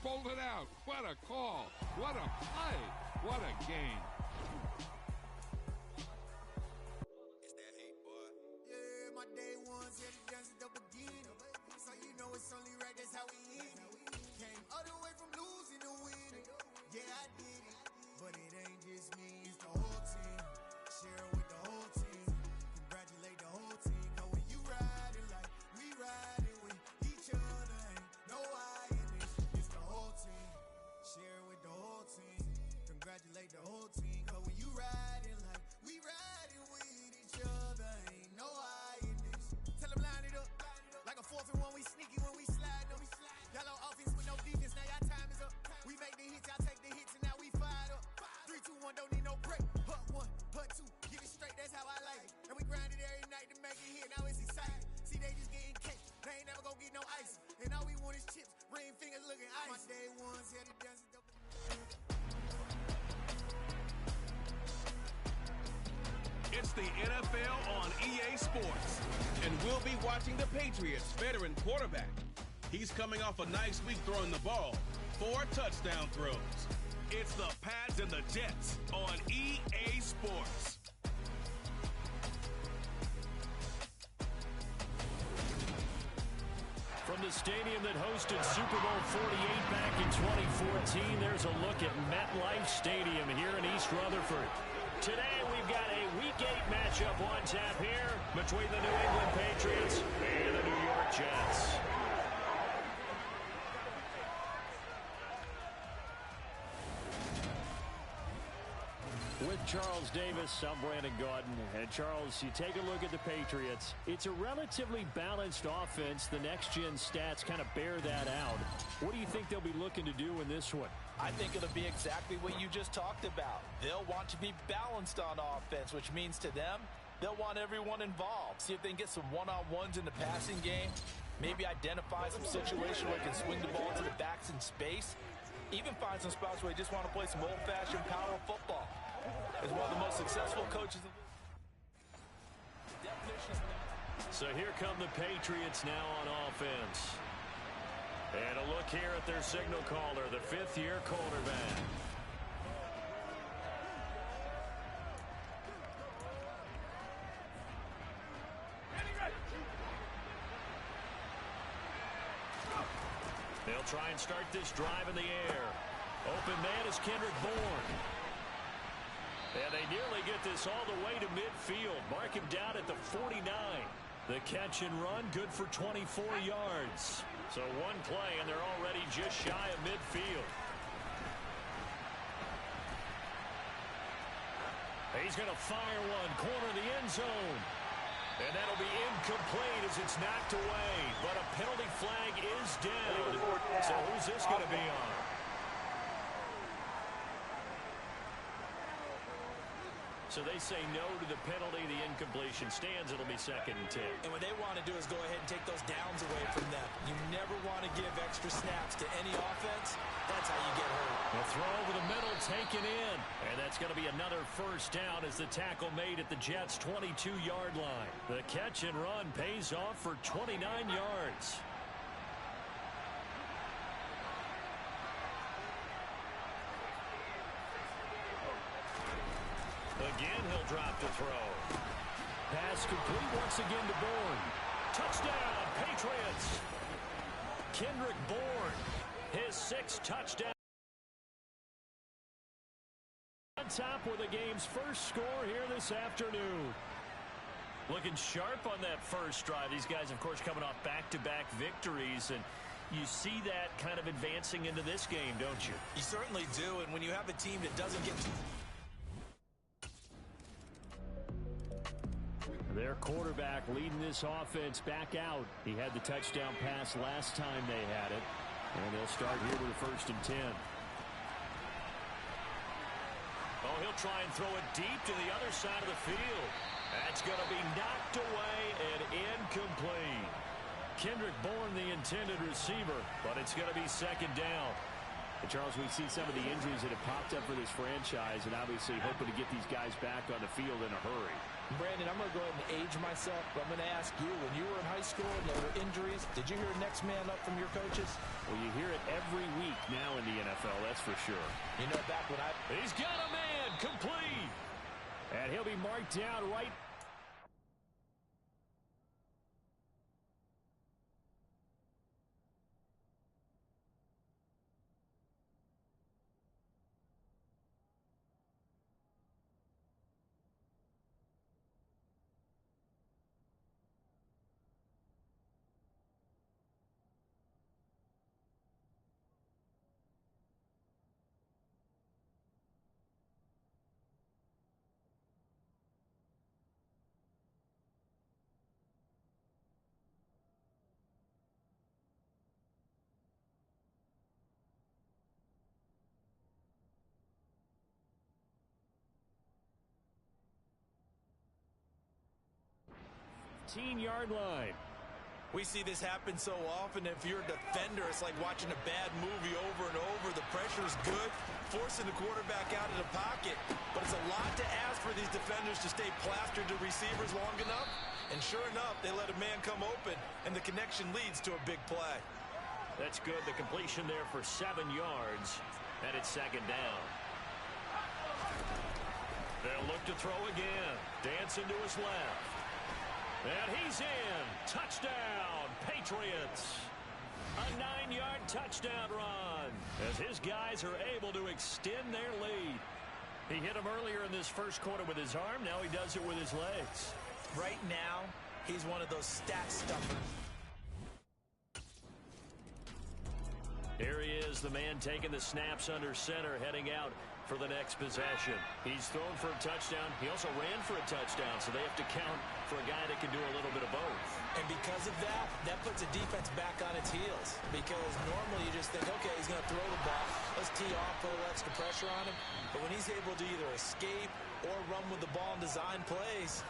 pulled it out. What a call. What a play. What a game. It's that hate, boy. Yeah, my day ones here to dance at the beginning. So you know it's only right, that's how we eat it. Came all the way from losing to winning. Yeah, I did it. But it ain't just me, it's the whole team. Share it with the whole team. Congratulate the whole team. Cause when you riding like we riding with each other, ain't no I in this. It's the whole team. Share it with the whole team. Congratulate the whole team. Cause when you riding like we riding with each other, ain't no I in this. Tell them line it up. Like a 4th and 1, we sneaky when we slide them. Y'all on offense with no defense, now y'all time is up. We make the hits, y'all take the hits, and now we fired up. 3, 2, 1, don't need no break. Hut 1, hut 2, get it straight, that's how I like it. And we grind it every night to make it hit, now it's exciting. See, they just getting cake, they ain't never gonna get no ice. And all we want is chips, ring fingers looking ice. My day ones here to dance at the... It's the NFL on EA Sports, and we'll be watching the Patriots' veteran quarterback. He's coming off a nice week throwing the ball, 4 touchdown throws. It's the Pats and the Jets on EA Sports. From the stadium that hosted Super Bowl 48 back in 2014, there's a look at MetLife Stadium here in East Rutherford. Today we've got a Week 8 matchup on tap here between the New England Patriots and the New York Jets. With Charles Davis, I'm Brandon Gaudin. And Charles, you take a look at the Patriots. It's a relatively balanced offense. The next-gen stats kind of bear that out. What do you think they'll be looking to do in this one? I think it'll be exactly what you just talked about. They'll want to be balanced on offense, which means to them, they'll want everyone involved. See if they can get some one-on-ones in the passing game. Maybe identify some situation where they can swing the ball to the backs in space. Even find some spots where they just want to play some old-fashioned power football. As one of the most successful coaches in the So here come the Patriots now on offense. And a look here at their signal caller, the 5th-year quarterback. They'll try and start this drive in the air. Open man is Kendrick Bourne. And they nearly get this all the way to midfield. Mark him down at the 49. The catch and run, good for 24 yards. So one play, and they're already just shy of midfield. He's going to fire one, corner of the end zone. And that'll be incomplete as it's knocked away. But a penalty flag is down. So who's this going to be on? So they say no to the penalty. The incompletion stands. It'll be 2nd and 10. And what they want to do is go ahead and take those downs away from them. You never want to give extra snaps to any offense. That's how you get hurt. A throw over the middle taken in. And that's going to be another first down as the tackle made at the Jets' 22-yard line. The catch and run pays off for 29 yards. Again, he'll drop to throw. Pass complete once again to Bourne. Touchdown, Patriots. Kendrick Bourne, his 6th touchdown. On top with the game's first score here this afternoon. Looking sharp on that first drive. These guys, of course, coming off back-to-back victories, and you see that kind of advancing into this game, don't you? You certainly do, and when you have a team that doesn't get too... Their quarterback leading this offense back out. He had the touchdown pass last time they had it. And they'll start here with a 1st and 10. Oh, he'll try and throw it deep to the other side of the field. That's going to be knocked away and incomplete. Kendrick Bourne, the intended receiver, but it's going to be 2nd down. And Charles, we see some of the injuries that have popped up for this franchise, and obviously hoping to get these guys back on the field in a hurry. Brandon, I'm going to go ahead and age myself, but I'm going to ask you, when you were in high scored, no injuries. Did you hear next man up from your coaches? Well, you hear it every week now in the NFL, that's for sure. You know, back when He's got a man, complete. And he'll be marked down right. Yard line. we see this happen so often. If you're a defender, it's like watching a bad movie over and over. The pressure's good, forcing the quarterback out of the pocket. But it's a lot to ask for these defenders to stay plastered to receivers long enough. And sure enough, they let a man come open, and the connection leads to a big play. That's good. The completion there for 7 yards, and it's second down. They'll look to throw again. Dancing to his left. And he's in. Touchdown, Patriots. A 9-yard touchdown run as his guys are able to extend their lead. He hit him earlier in this first quarter with his arm. Now he does it with his legs. Right now, he's one of those stat stuffers. Here he is, the man taking the snaps under center, heading out for the next possession. He's thrown for a touchdown. He also ran for a touchdown, so they have to count for a guy that can do a little bit of both. And because of that, that puts the defense back on its heels. Because normally you just think, okay, he's going to throw the ball. Let's tee off, put a little extra pressure on him. But when he's able to either escape or run with the ball and design plays,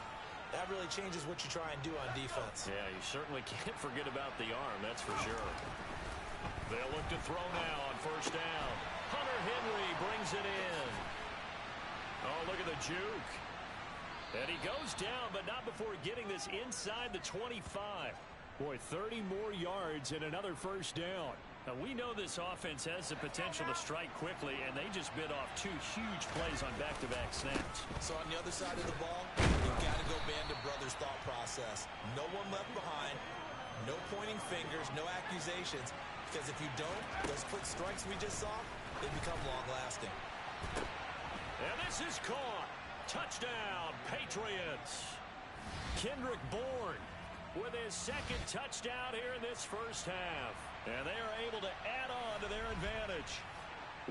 that really changes what you try and do on defense. Yeah, you certainly can't forget about the arm, that's for sure. They'll look to throw now on first down. Hunter Henry brings it in. Oh, look at the juke. And he goes down, but not before getting this inside the 25. Boy, 30 more yards and another first down. Now, we know this offense has the potential to strike quickly, and they just bit off 2 huge plays on back-to-back snaps. So on the other side of the ball, you've got to go band of brothers thought process. No one left behind, no pointing fingers, no accusations. Because if you don't, those quick strikes we just saw, they become long-lasting. And this is caught. Touchdown, Patriots. Kendrick Bourne with his second touchdown here in this first half. And they are able to add on to their advantage.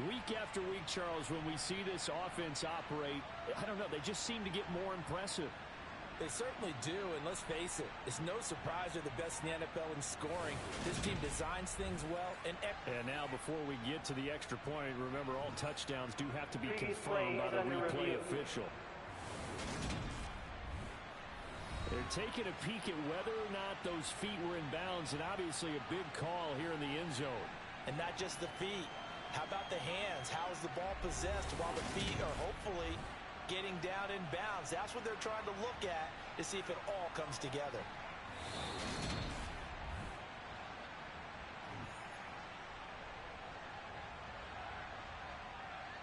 Week after week, Charles, when we see this offense operate, I don't know, they just seem to get more impressive. They certainly do, and let's face it, it's no surprise they're the best in the NFL in scoring. This team designs things well. And now, before we get to the extra point, remember all touchdowns do have to be confirmed by the replay official. They're taking a peek at whether or not those feet were in bounds, and obviously a big call here in the end zone. And not just the feet. How about the hands? How is the ball possessed while the feet are hopefully getting down in bounds? That's what they're trying to look at to see if it all comes together.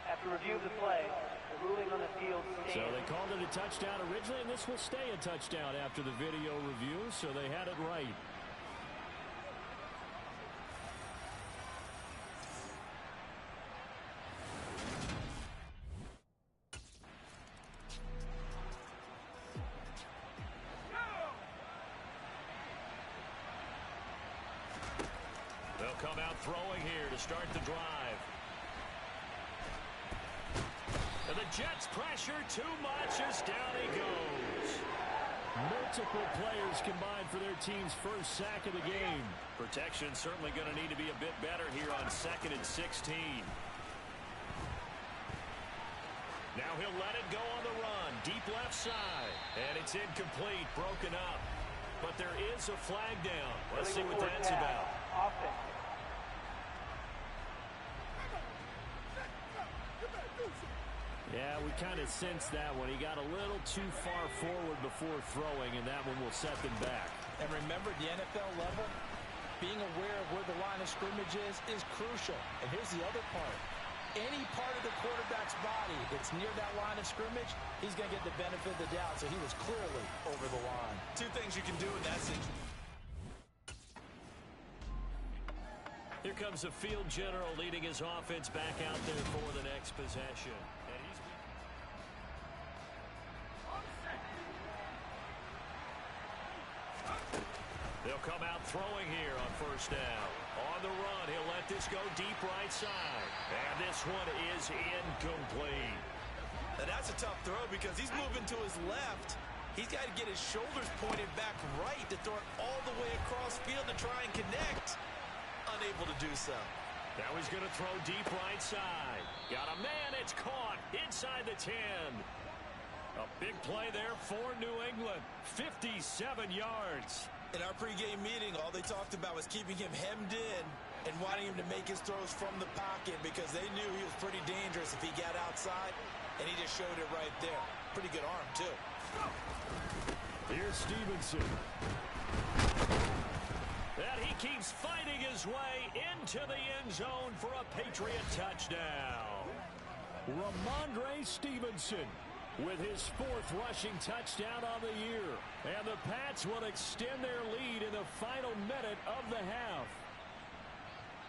After review of the play, the ruling on the field stands. So they called it a touchdown originally, and this will stay a touchdown after the video review, so they had it right. They'll come out throwing here to start the drive. And the Jets pressure too much as down he goes. Multiple players combined for their team's first sack of the game. Protection certainly going to need to be a bit better here on 2nd and 16. Now he'll let it go on the run. Deep left side. And it's incomplete, broken up. But there is a flag down. Let's see what that's about. Offense. Yeah, we kind of sensed that one. He got a little too far forward before throwing, and that one will set them back. And remember, the NFL level, being aware of where the line of scrimmage is crucial. And here's the other part. Any part of the quarterback's body that's near that line of scrimmage, he's going to get the benefit of the doubt. So he was clearly over the line. Two things you can do in that situation. Here comes the field general leading his offense back out there for the next possession. And they'll come out throwing here on first down. On the run, he'll let this go deep right side. And this one is incomplete. And that's a tough throw because he's moving to his left. He's got to get his shoulders pointed back right to throw it all the way across field to try and connect. Unable to do so. Now he's going to throw deep right side. Got a man, it's caught inside the 10. A big play there for New England. 57 yards. In our pregame meeting, all they talked about was keeping him hemmed in and wanting him to make his throws from the pocket because they knew he was pretty dangerous if he got outside, and he just showed it right there. Pretty good arm, too. Here's Stevenson. And he keeps fighting his way into the end zone for a Patriot touchdown. Ramondre Stevenson with his 4th rushing touchdown on the year. And the Pats will extend their lead in the final minute of the half.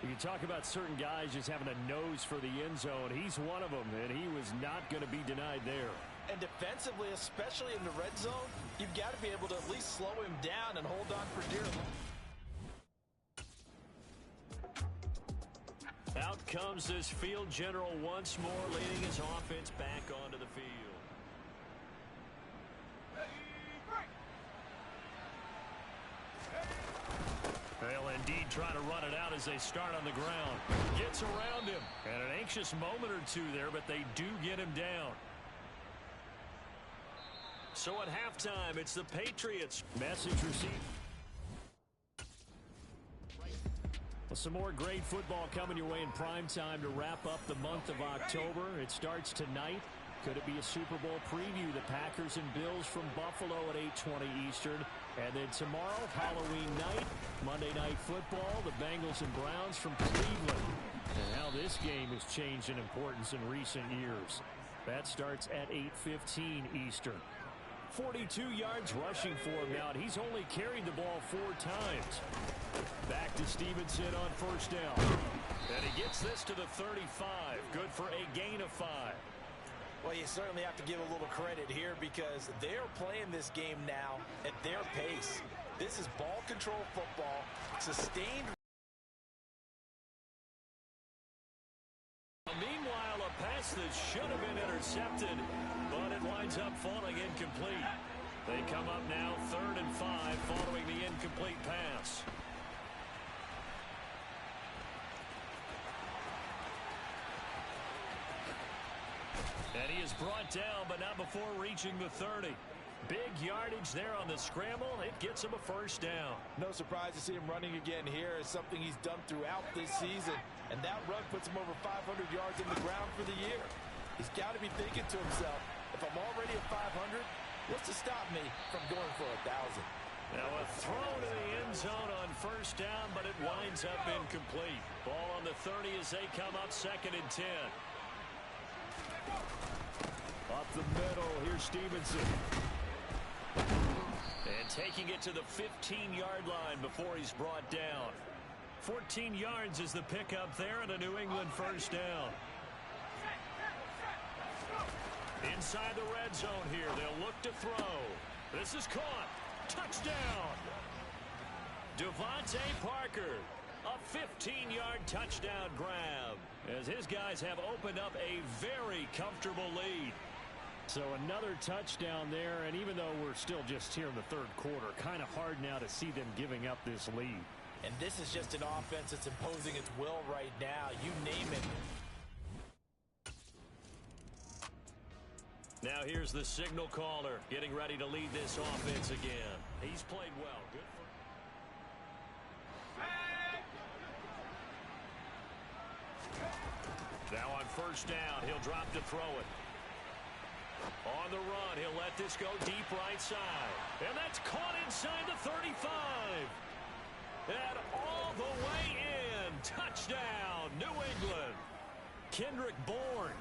You can talk about certain guys just having a nose for the end zone. He's one of them, and he was not going to be denied there. And defensively, especially in the red zone, you've got to be able to at least slow him down and hold on for dear life. Out comes this field general once more, leading his offense back onto the field. They'll indeed try to run it out as they start on the ground. Gets around him. And an anxious moment or two there, but they do get him down. So at halftime, it's the Patriots. Message received. Well, some more great football coming your way in prime time to wrap up the month of October. It starts tonight. Could it be a Super Bowl preview? The Packers and Bills from Buffalo at 8:20 Eastern. And then tomorrow, Halloween night, Monday Night Football, the Bengals and Browns from Cleveland. And how this game has changed in importance in recent years. That starts at 8:15 Eastern. 42 yards rushing for him now, and he's only carried the ball 4 times. Back to Stevenson on first down. And he gets this to the 35. Good for a gain of 5. Well, you certainly have to give a little credit here because they're playing this game now at their pace. This is ball control football, sustained. Meanwhile, a pass that should have been intercepted, but it winds up falling incomplete. They come up now 3rd and 5 following the incomplete pass. And he is brought down, but not before reaching the 30. Big yardage there on the scramble. It gets him a first down. No surprise to see him running again here. It's something he's done throughout this season. And that run puts him over 500 yards in the ground for the year. He's got to be thinking to himself, if I'm already at 500, what's to stop me from going for 1,000? Now a throw to the end zone on first down, but it winds up incomplete. Ball on the 30 as they come up 2nd and 10. Up the middle, here's Stevenson. And taking it to the 15-yard line before he's brought down. 14 yards is the pickup there and a New England first down. Inside the red zone here, they'll look to throw. This is caught. Touchdown. Devontae Parker. A 15-yard touchdown grab as his guys have opened up a very comfortable lead. So another touchdown there, and even though we're still just here in the 3rd quarter, kind of hard now to see them giving up this lead. And this is just an offense that's imposing its will right now. You name it. Now here's the signal caller getting ready to lead this offense again. He's played well. Good for now on first down, he'll drop to throw it. On the run, he'll let this go deep right side. And that's caught inside the 35. And all the way in. Touchdown, New England. Kendrick Bourne,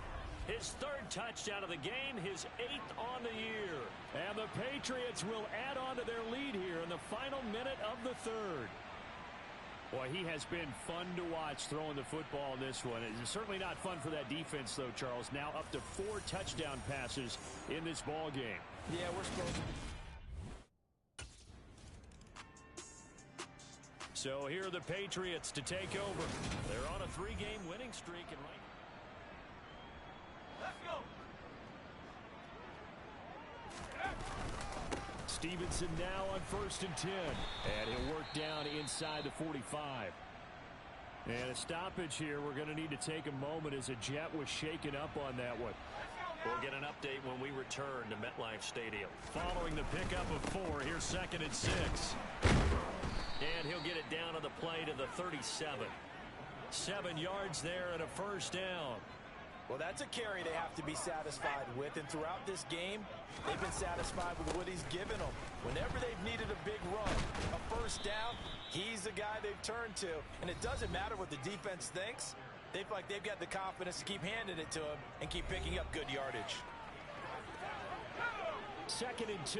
his third touchdown of the game, his 8th on the year. And the Patriots will add on to their lead here in the final minute of the third. Boy, he has been fun to watch throwing the football in this one. It's certainly not fun for that defense, though, Charles. Now up to 4 touchdown passes in this ball game. Yeah, we're supposed to. So here are the Patriots to take over. They're on a 3-game winning streak. And right. Let's go. Stevenson now on 1st and 10. And he'll work down inside the 45. And a stoppage here. We're going to need to take a moment as a Jet was shaken up on that one. We'll get an update when we return to MetLife Stadium. Following the pickup of 4, here's 2nd and 6. And he'll get it down to the play to the 37. 7 yards there and a first down. Well, that's a carry they have to be satisfied with. And throughout this game, they've been satisfied with what he's given them. Whenever they've needed a big run, a first down, he's the guy they've turned to. And it doesn't matter what the defense thinks. They feel like they've got the confidence to keep handing it to him and keep picking up good yardage. 2nd and 2.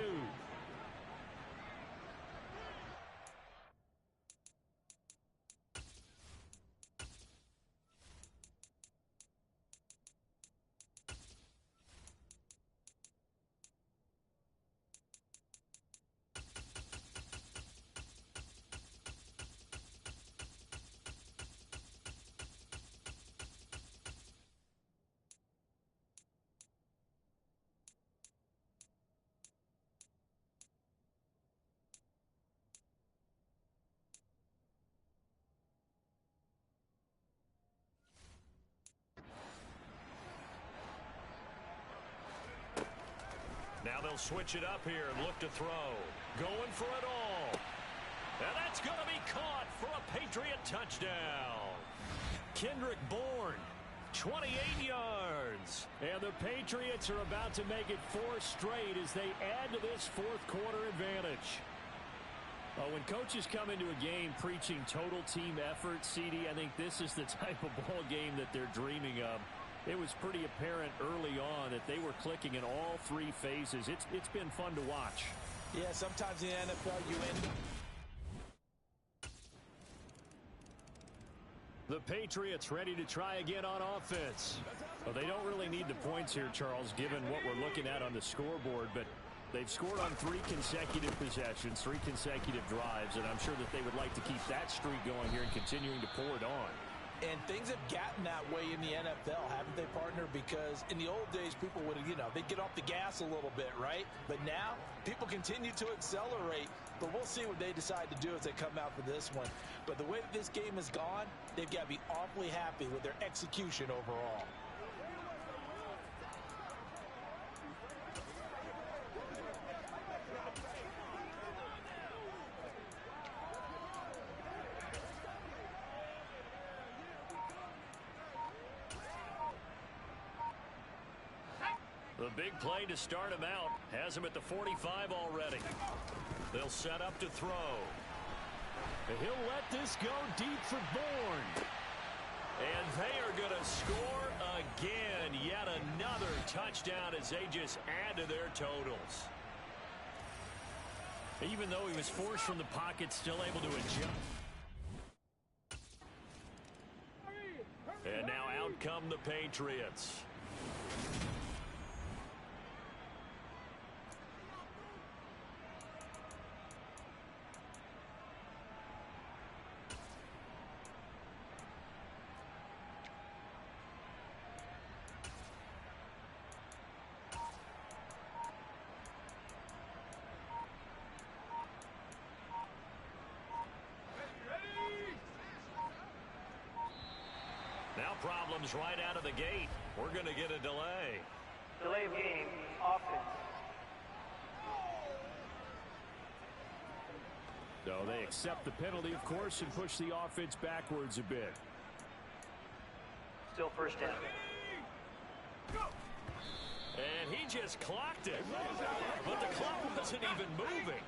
Now they'll switch it up here and look to throw. Going for it all. And that's going to be caught for a Patriot touchdown. Kendrick Bourne, 28 yards. And the Patriots are about to make it 4 straight as they add to this 4th quarter advantage. When coaches come into a game preaching total team effort, CD, I think this is the type of ball game that they're dreaming of. It was pretty apparent early on that they were clicking in all 3 phases. It's been fun to watch. Yeah, sometimes in the NFL you end. The Patriots ready to try again on offense. Well, they don't really need the points here, Charles, given what we're looking at on the scoreboard, but they've scored on 3 consecutive possessions, 3 consecutive drives, and I'm sure that they would like to keep that streak going here and continuing to pour it on. And things have gotten that way in the NFL, haven't they, partner? Because in the old days, people would, they'd get off the gas a little bit, right? But now, people continue to accelerate. But we'll see what they decide to do as they come out for this one. But the way that this game has gone, they've got to be awfully happy with their execution overall. The big play to start him out has him at the 45 already. They'll set up to throw. He'll let this go deep for Bourne. And they are going to score again. Yet another touchdown as they just add to their totals. Even though he was forced from the pocket, still able to adjust. And now out come the Patriots. Now problems right out of the gate. We're going to get a delay. Delay of game, offense. So they accept the penalty, of course, and push the offense backwards a bit. Still first down. And he just clocked it. But the clock wasn't even moving.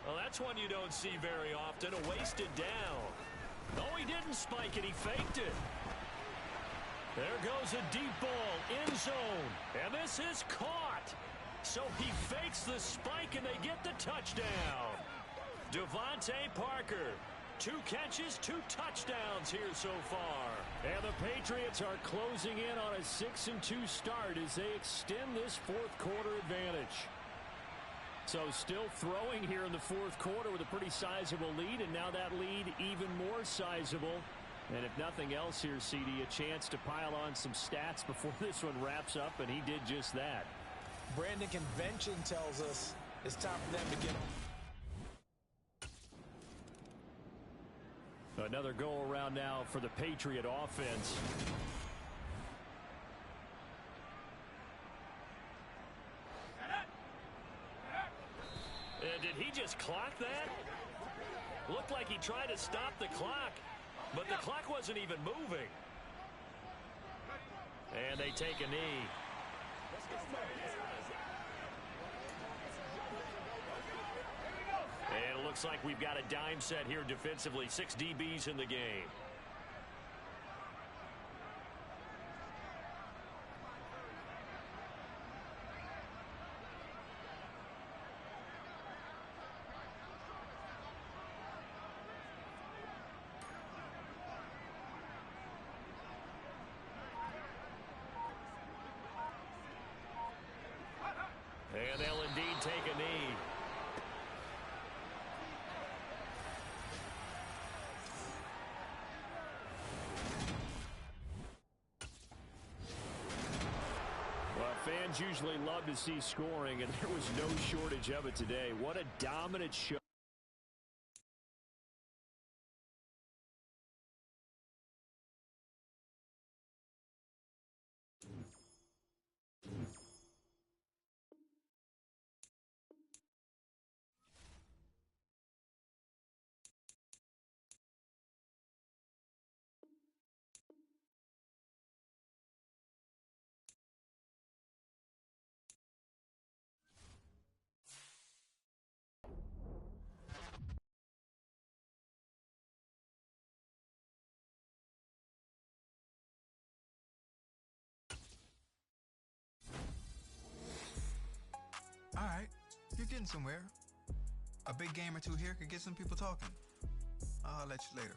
Well, that's one you don't see very often, a wasted down. No, he didn't spike it. He faked it. There goes a deep ball, end zone. And this is caught. So he fakes the spike, and they get the touchdown. Devontae Parker. 2 catches, 2 touchdowns here so far. And the Patriots are closing in on a 6-2 start as they extend this fourth quarter advantage. So still throwing here in the fourth quarter with a pretty sizable lead, and now that lead even more sizable. And if nothing else here, CD, a chance to pile on some stats before this one wraps up, and he did just that. Brandon, convention tells us it's time for them to get on. Another go-around now for the Patriot offense. Did he just clock that? Looked like he tried to stop the clock, but the clock wasn't even moving. And they take a knee. And it looks like we've got a dime set here defensively. 6 DBs in the game. And they'll indeed take a knee. Well, fans usually love to see scoring, and there was no shortage of it today. What a dominant show. All right, you're getting somewhere. A big game or two here could get some people talking. I'll let you later.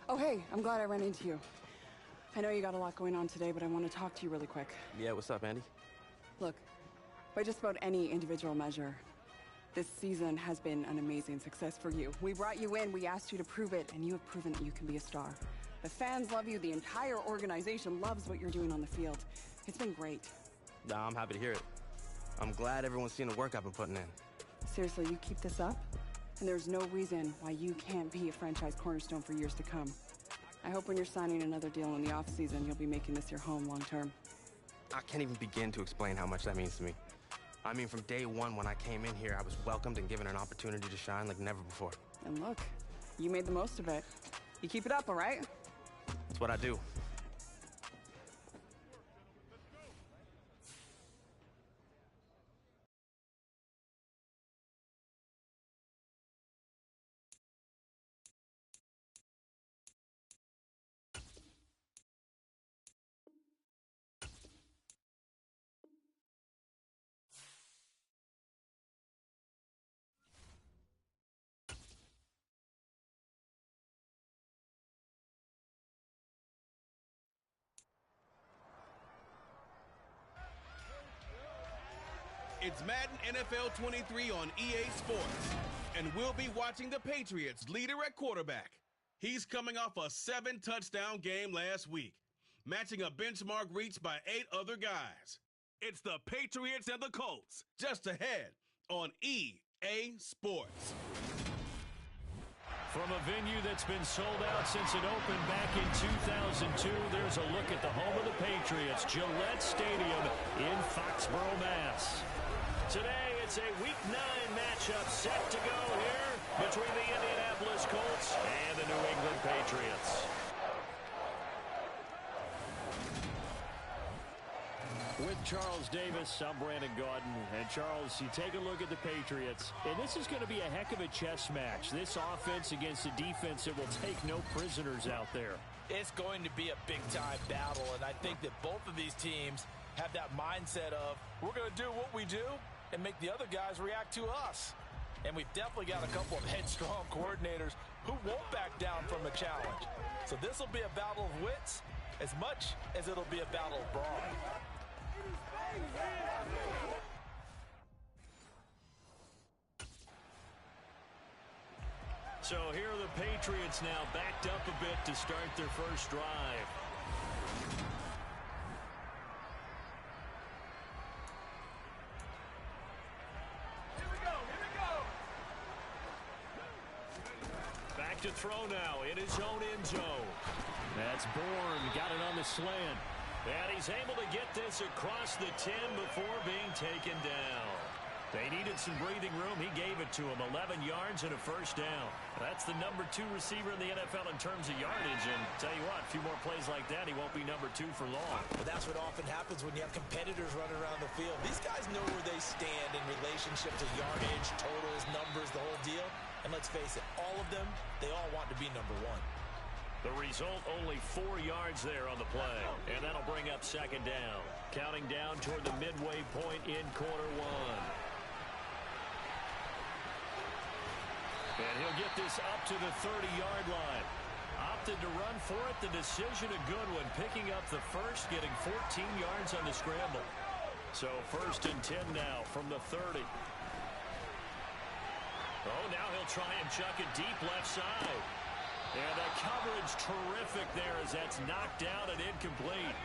Oh, hey, I'm glad I ran into you. I know you got a lot going on today, but I want to talk to you really quick. Yeah, what's up, Andy? Look, by just about any individual measure, this season has been an amazing success for you. We brought you in, we asked you to prove it, and you have proven that you can be a star. The fans love you, the entire organization loves what you're doing on the field. It's been great. Nah, I'm happy to hear it. I'm glad everyone's seen the work I've been putting in. Seriously, you keep this up, and there's no reason why you can't be a franchise cornerstone for years to come. I hope when you're signing another deal in the offseason, you'll be making this your home long term. I can't even begin to explain how much that means to me. I mean, from day one when I came in here, I was welcomed and given an opportunity to shine like never before. And look, you made the most of it. You keep it up, all right? That's what I do. It's Madden NFL 23 on EA Sports, and we'll be watching the Patriots' leader at quarterback. He's coming off a 7-touchdown game last week, matching a benchmark reached by 8 other guys. It's the Patriots and the Colts, just ahead on EA Sports. From a venue that's been sold out since it opened back in 2002, there's a look at the home of the Patriots, Gillette Stadium in Foxborough, Mass. Today, it's a Week 9 matchup set to go here between the Indianapolis Colts and the New England Patriots. With Charles Davis, I'm Brandon Gaudin. And Charles, you take a look at the Patriots, and this is going to be a heck of a chess match. This offense against a defense that will take no prisoners out there. It's going to be a big-time battle, and I think that both of these teams have that mindset of, we're going to do what we do and make the other guys react to us. And we've definitely got a couple of headstrong coordinators who won't back down from a challenge. So this will be a battle of wits as much as it'll be a battle of brawn. So here are the Patriots now backed up a bit to start their first drive. Here we go. Back to throw now in his own end zone. That's Bourne, got it on the slant. And he's able to get this across the 10 before being taken down. They needed some breathing room. He gave it to him. 11 yards and a first down. That's the number 2 receiver in the NFL in terms of yardage. And tell you what, a few more plays like that, he won't be number 2 for long. But that's what often happens when you have competitors running around the field. These guys know where they stand in relationship to yardage, totals, numbers, the whole deal. And let's face it, all of them, they all want to be number 1. The result, only 4 yards there on the play. And that'll bring up second down. Counting down toward the midway point in quarter 1. And he'll get this up to the 30-yard line. Opted to run for it. The decision a good one. Picking up the first, getting 14 yards on the scramble. So first and 10 now from the 30. Oh, now he'll try and chuck it deep left side. And the coverage terrific there as that's knocked down and incomplete.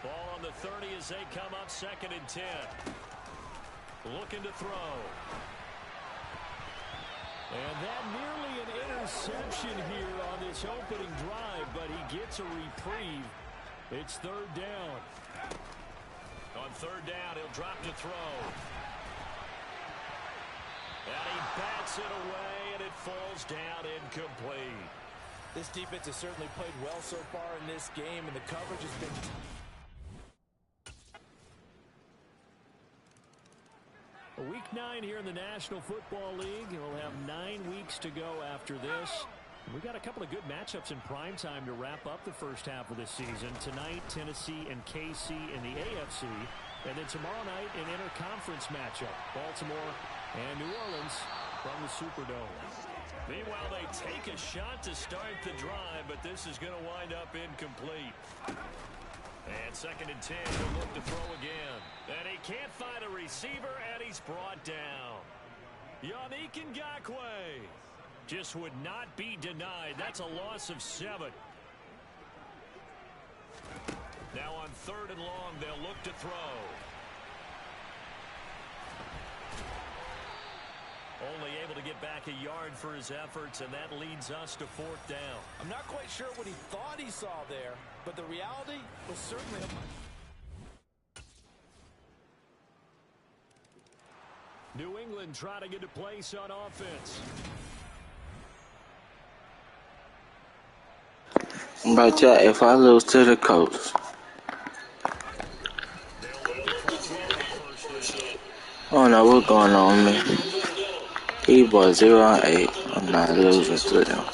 Ball on the 30 as they come up second and 10. Looking to throw. And that nearly an interception here on this opening drive, but he gets a reprieve. It's third down. On third down, he'll drop to throw. And he bats it away, and it falls down incomplete. This defense has certainly played well so far in this game, and the coverage has been... Week 9 here in the National Football League. We'll have 9 weeks to go after this. We got a couple of good matchups in prime time to wrap up the first half of this season. Tonight, Tennessee and KC in the AFC. And then tomorrow night, an interconference matchup. Baltimore and New Orleans from the Superdome. Meanwhile, they take a shot to start the drive, but this is going to wind up incomplete. And second and 10, he'll look to throw again. And he can't find a receiver, and he's brought down. Yannick Ngakoue just would not be denied. That's a loss of 7. Now on third and long, they'll look to throw. Only able to get back a yard for his efforts, and that leads us to fourth down. I'm not quite sure what he thought he saw there, but the reality was certainly... New England trying to get a place on offense. But yeah, if I lose to the Colts, I don't know what's going on with me. He was 0-8. I'm not losing to them.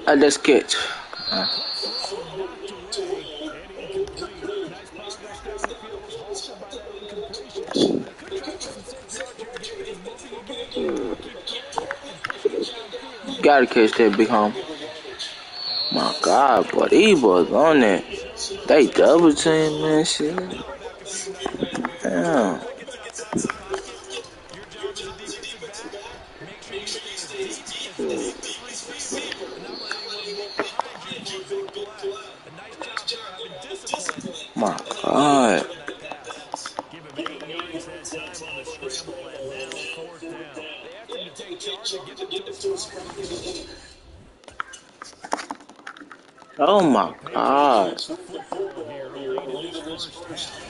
I just get. Gotta catch that big home. My God, boy, these boys on that. They double team, man, shit. Damn. Your job as a defensive back, make sure you stay as deep as receiver and not let anyone walk behind you for a big play. A nice job there, having discipline to My capitalize God. on that pass. Give him 8 yards that time on the scramble, and now 4th down. They asked him to take charge and get them to a spot where they can. Oh my The Patriots God. with the football here late in this first half.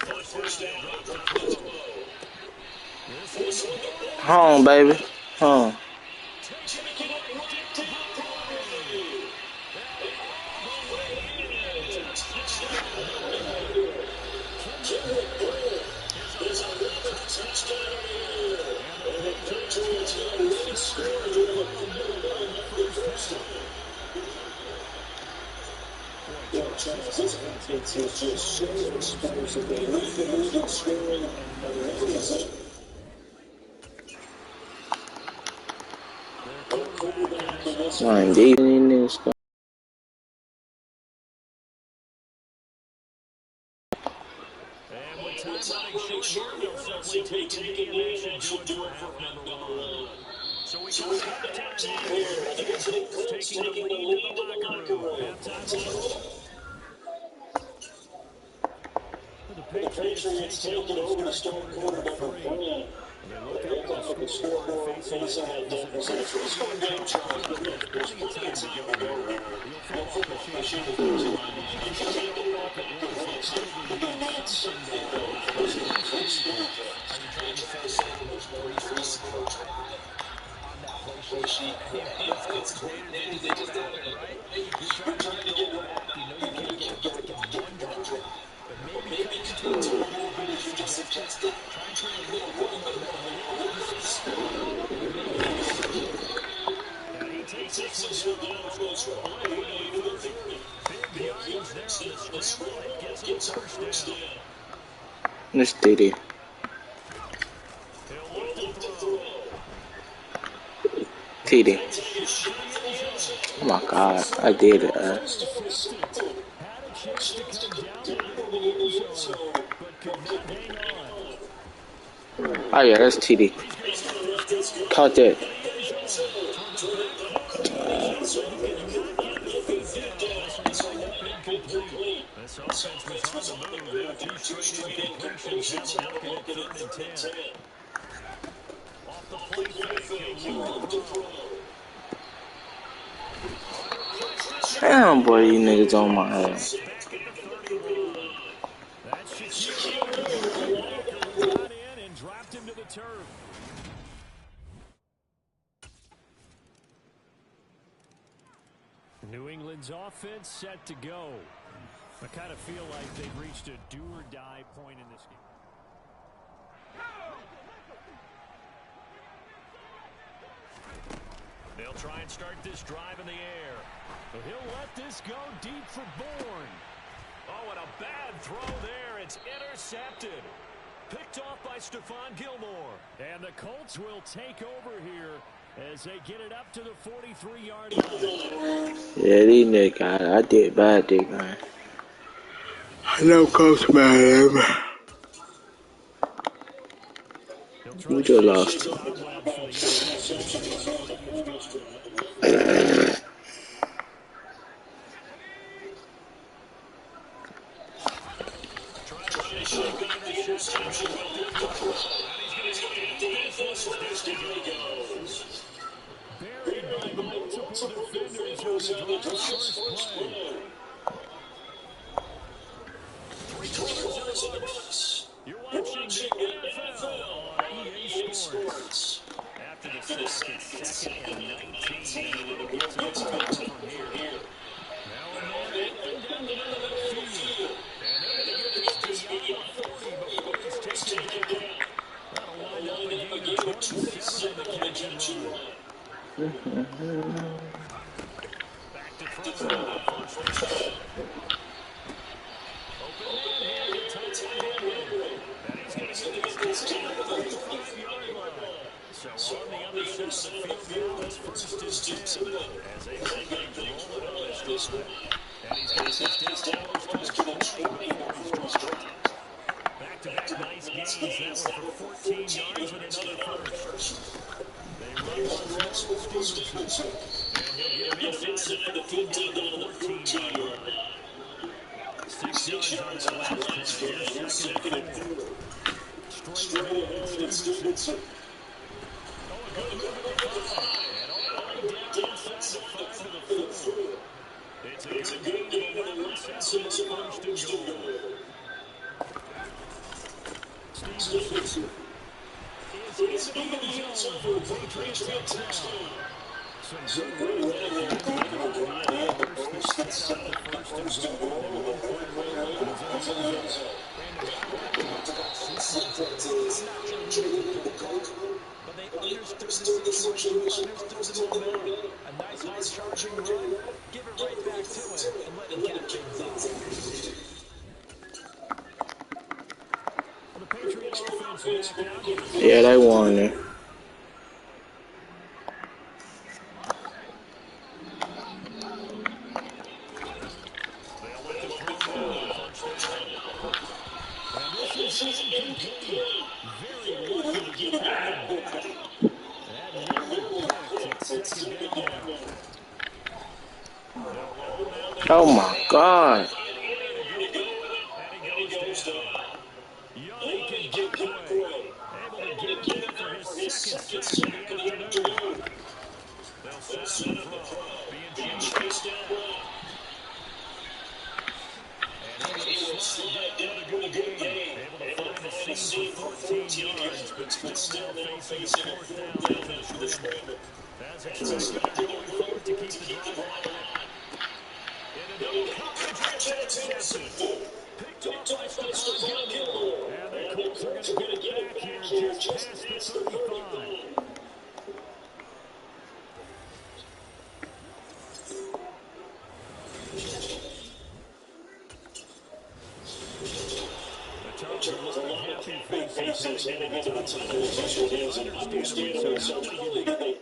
On first down, they'll drop to throw. This one to Bourne. Home, baby. Home. Taking it right down Broadway. And all the way in. Touchdown, New England. Kendrick Bourne, his 11th touchdown of the year. And the Patriots get a late score in the final minute of the first half. Boy, Charles, this offense is just so explosive. They move the movement, scoring, and nothing else. Their quarterback in this I'm deep in this. And with time running short here, they'll simply take a knee, and that should do it for half number 1. So we come to halftime here. The visiting Colts taking the lead to the locker room. Halftime huddle. The Patriots take it over to start quarter number 3. They look up at the scoreboard, facing a deficit of 6 game Charles, but there's plenty of time to go here. You'll throw off the shape of the line. If you can get it all back at once, they'll probably need something to push for at least 3 points. Are you trying to say that those 3 score drive on that play sheet? Any of those coordinators, they just don't have it, right? You're trying to get it all back. You know you can't get it back in one drive. But maybe cut into it a little more than you suggested. Try and create a little more momentum, a little uncertainty, and you make it easier. And he takes this one down almost all the way to the 30. Big yardage there on the scramble. It gets him a first down. Let's do it. He'll look to throw. TD. Oh my God, I did it. Had a chance to come down with it in the end zone, but could not hang on. Oh yeah, that's TD. Caught that. Toward the back corner of the end zone, but he could not get the feet down. This will wind up incomplete. This offense was on the move. Now 2 straight incompletions have them looking at 3rd and 10. Off the play fake, he'll look to throw. Damn, boy, you niggas on my head. Back at the 31. That's Shaquille O'Neal, the linebacker, who got in and dropped him to the turf. New England's offense set to go. I kind of feel like they've reached a do-or-die point in this game. They'll try and start this drive in the air. He'll let this go deep for Bourne. Oh, and a bad throw there. It's intercepted. Picked off by Stephon Gilmore. And the Colts will take over here as they get it up to the 43-yard line. Yeah, these niggas, I did bad, dick, man. I know Coach man. We just lost. Buried by multiple defenders on the drive's first play. 3 quarters in the books. You're watching the NFL on EA Sports. After the sack, it's 2nd and 19, and he really gets it from here. Now a man open down the middle of the field. And they're going to get this beyond the 40 before he's taken down. That'll wind up a gain of 27 on the catch and run. Back to throw now, 1st and So on the other side of the field now, it's 1st and 10 as they will get rolling on this drive. And he's got this down almost to the 20 before he's dropped. Back-to-back nice gains. That one for 14 yards and another first. They run once more with Stevenson. And he'll get him inside the 15 down to the 14-yard line. 6 yards on that last play. Here's 2nd and 4. Straight ahead, Stevenson. Oh, a good move at the 5. And all the way down inside the 5 to the 4. It's a good gain of 11. Sets him up 1st and goal. Stevenson is into the end zone for a Patriot touchdown. Some good running there at the end of the drive. He had the burst that set up the 1st and goal. They run quite well with his own end zone. Brandon, I like the sequence. I'm not sure who made the play call, but they understood the situation, understood the momentum. A nice hard charging run, give it right back to him and let him cap things off. Well, the Patriot offense back out here. Yeah, they won it. They'll let the throw now, 1st down. And this is incomplete. Very lucky to get that one back. That nearly picked. It's 2nd down now. Oh my God. And he goes down. Yannick Ngakoue able to get him there for his 2nd sack of the afternoon. They'll set up the throw. Being chased down. And he will slide down with a good gain. Able to find the seam for 14 yards, but still now facing a 4th down after the scramble. As expected, they're going forward to keep the drive alive. Into double coverage, it's intercepted. Picked off by Stephon Gilmore. And the Colts are going to get it back here just past the 35. The Charles are a lot of happy faces heading into the top of the special teams. Understandably so. How many did they?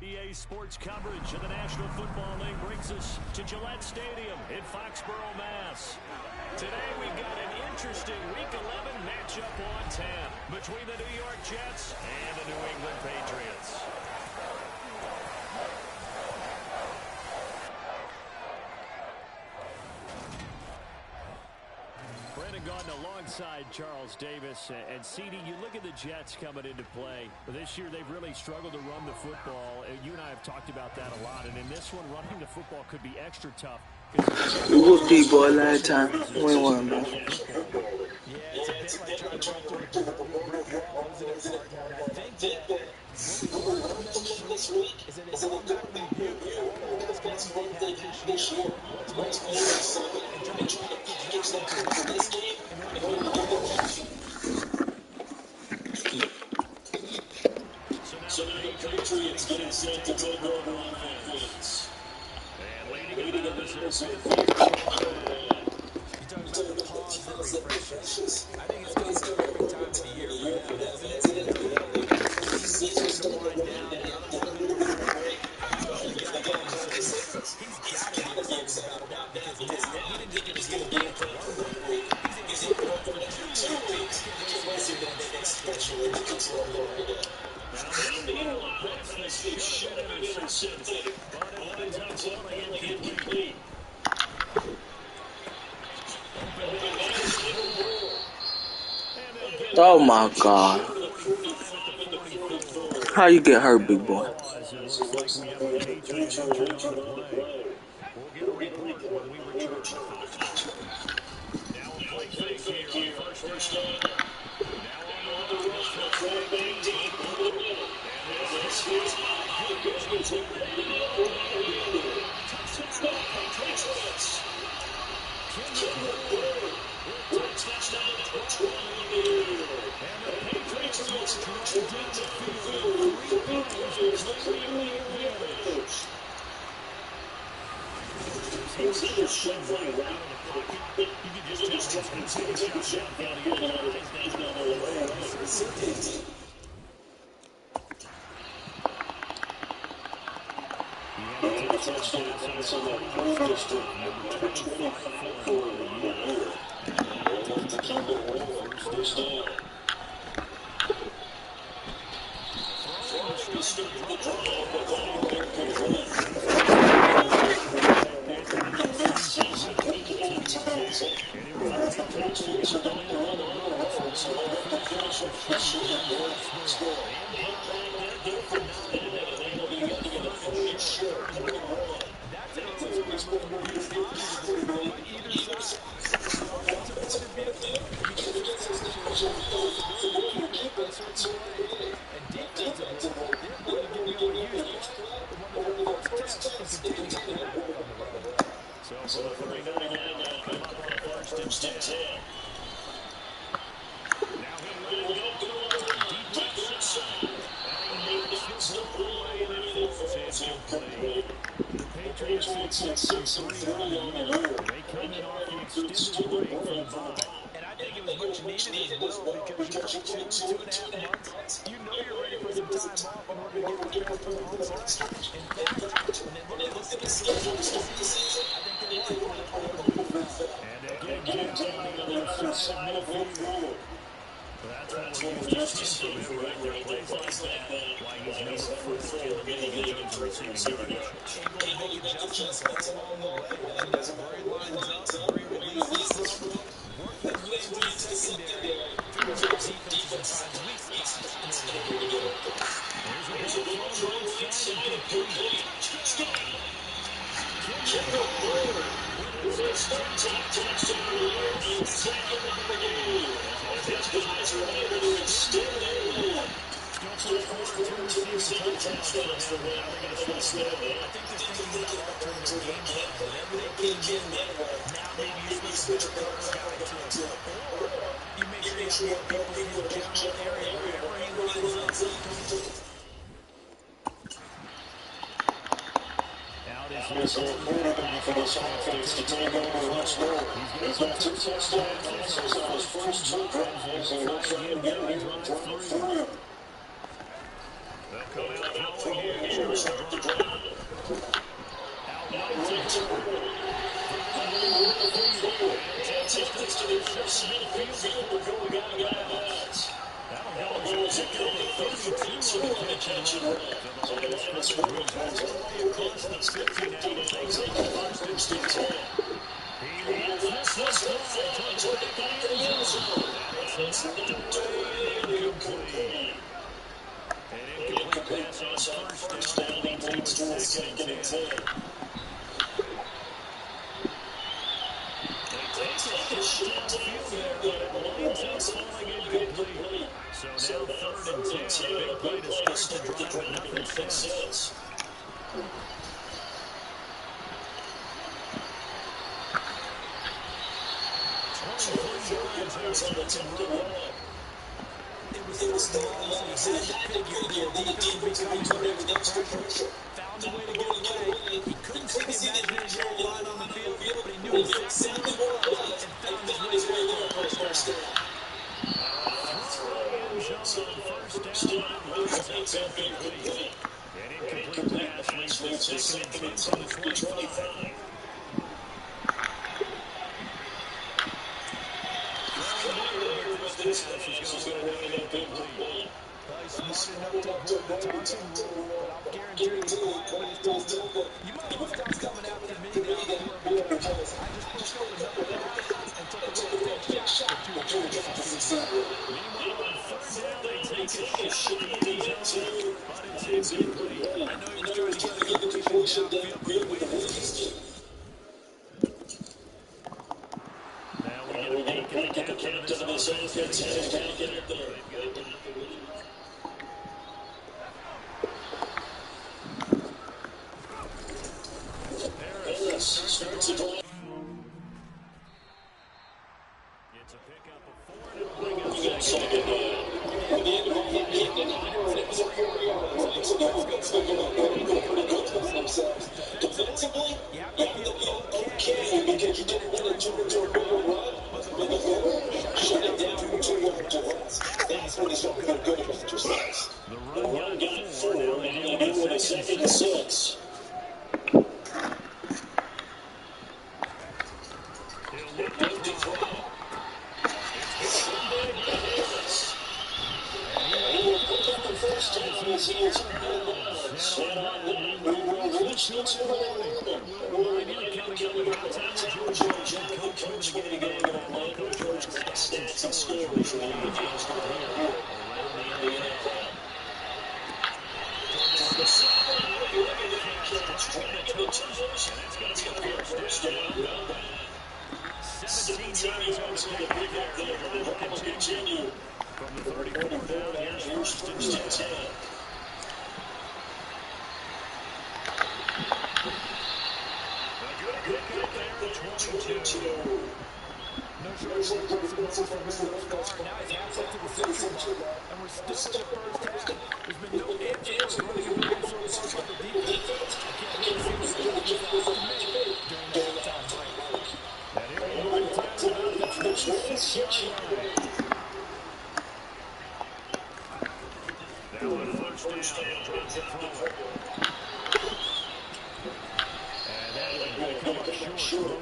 EA Sports coverage of the National Football League brings us to Gillette Stadium in Foxborough, Mass. Today we got an interesting Week 11 matchup on tap between the New York Jets and the New England Patriots. Gordon alongside Charles Davis. And CD, you look at the Jets coming into play. This year they've really struggled to run the football. You and I have talked about that a lot. And in this one, running the football could be extra tough. We whooped D-boy last time. We won, bro. Yeah, it's a bit like trying to run through a brick wall. positive part. And I think that what we learned from them this week is that they've gone back and reviewed all the best runs they've had this year, what's made them so, and trying to package that into this game in order to get the advantage. So now the Patriots getting set to take over on offense. And leading him out is their fifth-year quarterback. You talk about the pause that refreshes. I think it's come at the perfect time of the year for them, hasn't it? You know that the season's starting to wind down. The outcome didn't look great. And you talk to the guy calling the signals, he's got to be excited about that because now he didn't just get a game plan for 1 week. He's going to get a game plan for 2 weeks. I can't wait to see what the next stretch when they get to quarterback. Now, meanwhile, a pass that should have been intercepted, but it winds up falling incomplete. Oh my God. How you get hurt, big boy? We'll get a report when we return to Fox Sports. Now a play fake here on first down. Now on the run, they'll throw it back deep over the middle. And this is Goodwin to touchdown, Patriots. Touchdown number 12 on the year. And the Patriots march right down the field in 3 plays to claim the early advantage. He was shuffling around in the pocket. You can just tell he's going to take a shot downfield. He has his eyes down on the way. He had a touchdown pass on that previous drive, number 25 for him on the year. And they'll have to keep it away on first down. Throwing to start the drive, but clock there complete. Season 88 times. And it was the Patriots who got the win on the road, so they'll have to finish with pressure here in Foxborough. They go for 9, and now they will be looking at a 3rd and short, 3rd and 1. That's an early score I'm looking to review positively by either side. From the offensive point of view, if you get yourself into a possibility to keep it on certain plays, and defensively, they're going to give you a huge play in one of their first attempts and continue to get that ball on the road. So for the 39 now, come up on a 1st and 10. Now he'll let it go deep left side. And he knocks the ball away, and it falls incomplete. The Patriots at 6-3 on the year. They come in off the extended break from the bye. And I think it was much needed as well because you play 2.5 months. You know you're ready for some time off in order to get prepared for the home stretch. In fact, when they look at the schedule this season, I think they like where they're moving from. And they get him down on the other side of midfield. That's what we're used to seeing from him right there. Plays like that, why he's number 4 in the league in terms of receiving yardage. Able to make adjustments all along the way. Doesn't matter where he lines up, where he releases from. Working his way into the secondary, figuring out defenses and finds weak spots in order to get it done. There's a ball thrown right side and complete. Touchdown! To take over once more. He's got 2 touchdown passes on his first 2 drives, and he'll try to get him to drive through. They'll come out throwing here to start the drive. Out right to Takes to the first midfield before going out of bounds. That'll go as a pick up of 32 on the catch and run. So the Lions moves all the way across the 50 now to take up the 1st and 10. He hits this one fly toward the back of the end zone. And it's knocked away and incomplete. An incomplete pass on 1st down. That leads to a 2nd and 10. They take a shot downfield there, but it winds up falling incomplete. So now 3rd and 10. Big play to start the drive, but nothing since. 23 yards on the second run. It was 3rd and long, so you had to figure the defense would be coming with extra pressure. Found a way to get away. He couldn't see the imaginary yellow line on the field, but he knew exactly where it was and found his way there for a first down. Throw in the end zone on first down, but it winds up incomplete. An incomplete pass leads to 2nd and 10 from the 25. This pass is going to wind up incomplete. He's smart enough to avoid the taunting rule, but I'll guarantee you, when he's told him, you might as well stop coming after me downfield because I just broke up another pass and took a little fake shot that you were trying to succeed in. Meanwhile, on 3rd down, they take a shot at the end zone, but it's incomplete. I know he was trying to get a completion downfield, but the wind is now we get a peek at the captain of this offense. He's down there. Harris starts to drive. It's a pickup of 4, and it'll bring up 2nd down. Defensively, you have to feel okay because you didn't turn into a tornado run, but the shut it down for 2 yard difference. That's when he's got good exercise. The run got 4, now they deal with a 2nd and 6. He'll look to throw. It's caught by Harris. And he will pick up the first down as he is set on that. We reached the 2 minute warning. Remind you, coming up at halftime, we're joined by head coach for the game on Coach Matt's stats and scores from the NFL here around the NFL. The side, catch, trying to toes, and that's going to be a first down. 17 yards on the pickup there. The drive will continue from the 34 down. Here's 1st and 10. A good pickup there at 22. No short performance from him thus far. Now he's halfway to the century mark, and we're still in the first half. There's been no answer for running and running so far by the defense. I can't really see what the defense has to make during the halftime break. And it will bring down about the 26-yard line. Now on 1st down, he'll drop the throw. And that would come up short.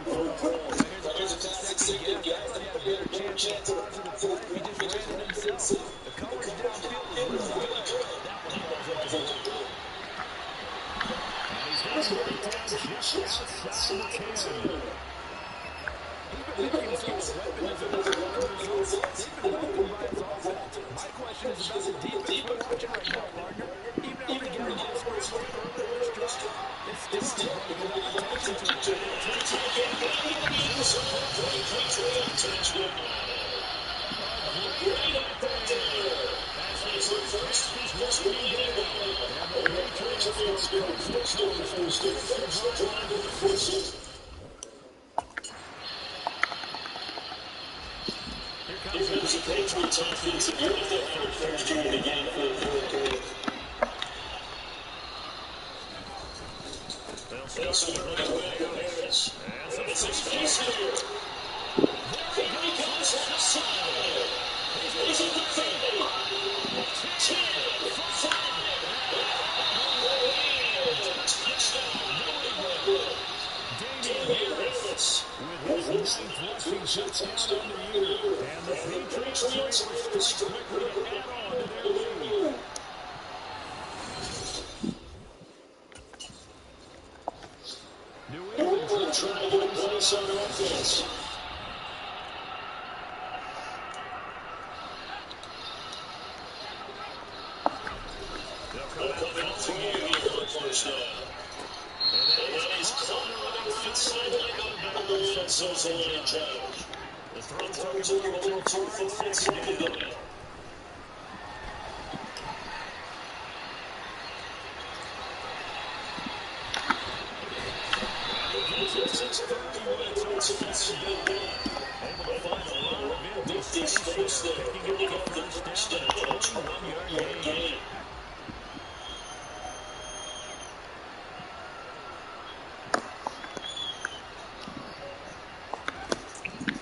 Here's a tactics that get guys that have a better chance of a positive play if he just ran it himself. The coverage downfield is really good. That one falls incomplete. And he's going to break down just outside the 10. He's been making himself a weapon as a result of the results they've been welcomed by his offense. My question is about the defense we're watching right now, partner. Even after getting this first one early in this drive, it's still not running enough attention to it. Here comes the Patriots offense again with their first turn of the game for the 4th quarter. They'll start with Harris. And some space here. Here he comes outside. He's in the 30. 10, 5. Damian Harris with his 9th rushing touchdown on the year. And the Patriots are able to strike quickly to add on to their lead. New England trying to get a place on offense. They'll come out throwing on first down. And he's caught on the right side out of bounds. So in charge. The throw took him a little too far. 2nd down. Able to find a lot of empty space there, picking up the first down and a 21-yard gain.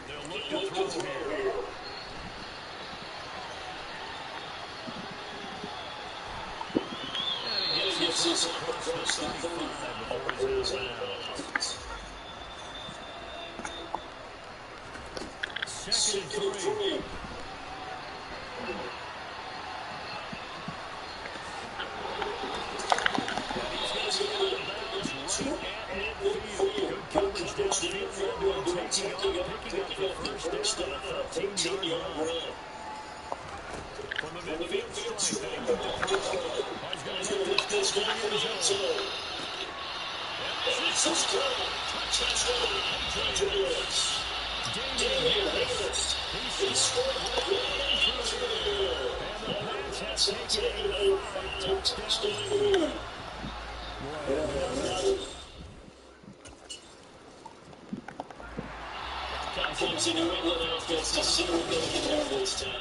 They'll look to throw here. And he gets his across the 35 before he's out of bounds. Second and 3. Comes in New England offense to see what they can do this time.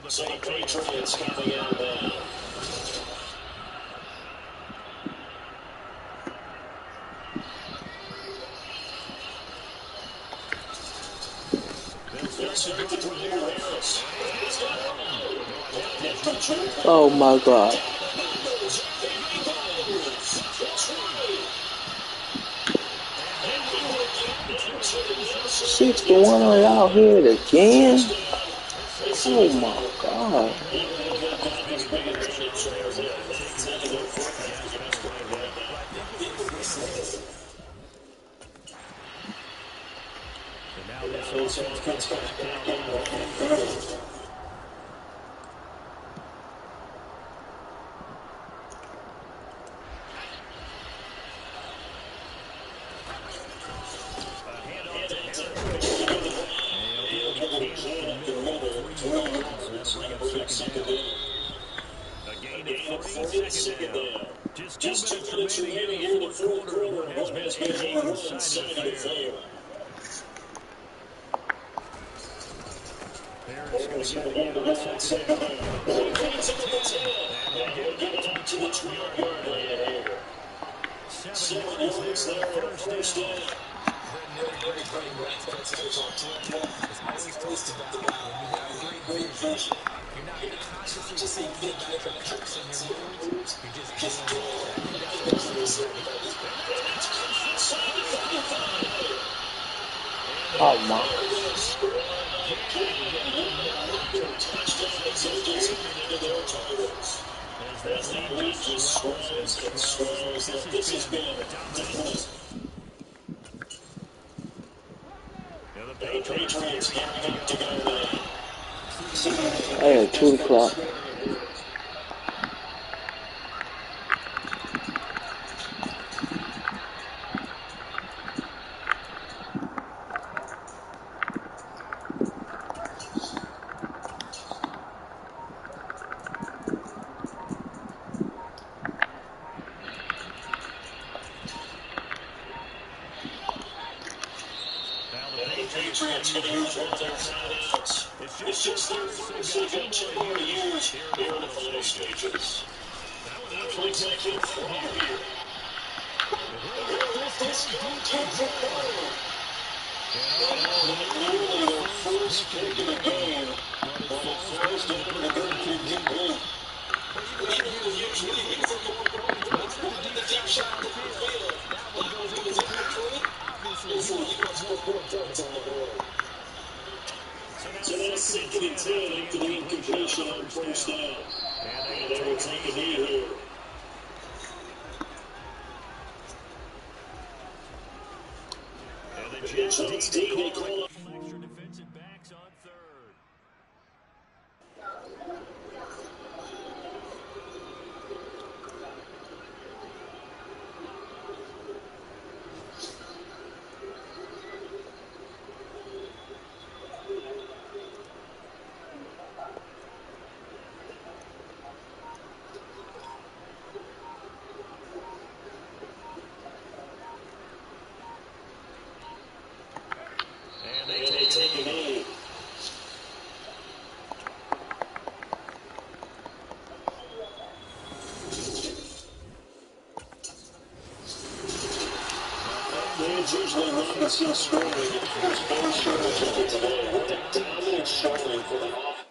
So the Patriots coming out now. Oh my God. 61 on y'all head again? Oh my God. up the middle, 3 yards. That'll bring up second down. A gain of 3, second down. Just 2 minutes remaining here in the fourth quarter. What has been a one-sided affair. Harris going to get it again on second down. It's at the 10. And we'll get it back to the 12-yard line. 7 yards there on first down. Another great running back to catch that ball quick. It's always talked about when you have great vision, you're not consciously thinking about your cuts and your moves. You're just doing it. And I think that's what we're seeing right here. Oh my. As that lead just swells and swells. This has been dominant. The Patriots gearing up to go in. Hey, 2 o'clock. Patriots going to use one of their timeouts. It's just their third, so they've got 2 more to use here in the final stages. That looks like he'll throw here. This could come from goal. Nearly their first pick of the game, but it falls down to the incomplete. Usually you for more points, but it's the deep shot downfield. That one goes incomplete. Obviously, he wants more points on the board. So now 2nd and 10 after the incompletion on first down. And they will take a knee here. And the Jets D, they call up extra defensive backs on third. Take a knee. Fans usually want to see scoring. It's very short today. Dominant showing for the offense.